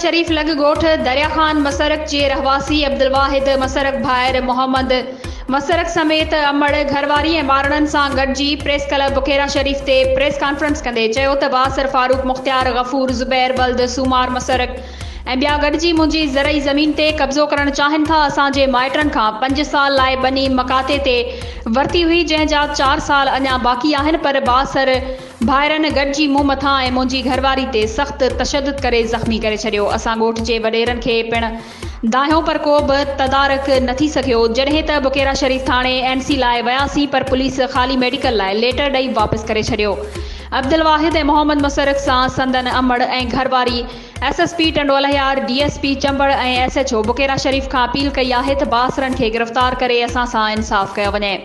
शरीफ लग ॻोठ दरिया खान मसरक जे रहवासी अब्दुल वाहिद मसरक भाइर मोहम्मद मसरक समेत अमड़ घरवारी ऐं ॿारनि सां गॾिजी प्रेस क्लब बुखेरा शरीफ ते प्रेस कॉन्फ्रेंस कंदे चयो त बासर फारूक मुख्तियार गफूर ज़ुबैर बल्द सूमार मसरक ऐं ॿिया गॾिजी मुंहिंजी ज़रई ज़मीन ते कब्ज़ो करणु चाहिनि था। असांजे माइटनि खां 5 साल लाइ बनी मकाते ते वरिती हुई, जंहिंजा 4 साल अञा बाक़ी आहिनि, पर बासर भाइरनि गॾिजी मूं मथां ऐं मुंहिंजी घरवारी ते सख़्तु तशदुद करे ज़ख़्मी करे छॾियो। असां ॻोठ जे वॾेरनि खे पिणु दाहियो पर को बि तदारक न थी सघियो। जॾहिं त बुखेरा शरीफ थाणे NC लाइ वियासीं पर पुलिस ख़ाली मेडिकल लाइ लेटर ॾेई वापसि करे छॾियो। अब्दुल वाहिद ऐं मोहम्मद मसरक सां संदन अमड़ ऐं घरवारी SSP टंडोलहियार DSP चंबड़ ऐं SHO बुखेरा शरीफ खां अपील कई आहे त बासरनि खे गिरफ़्तार करे असां सां इंसाफ़ कयो वञे।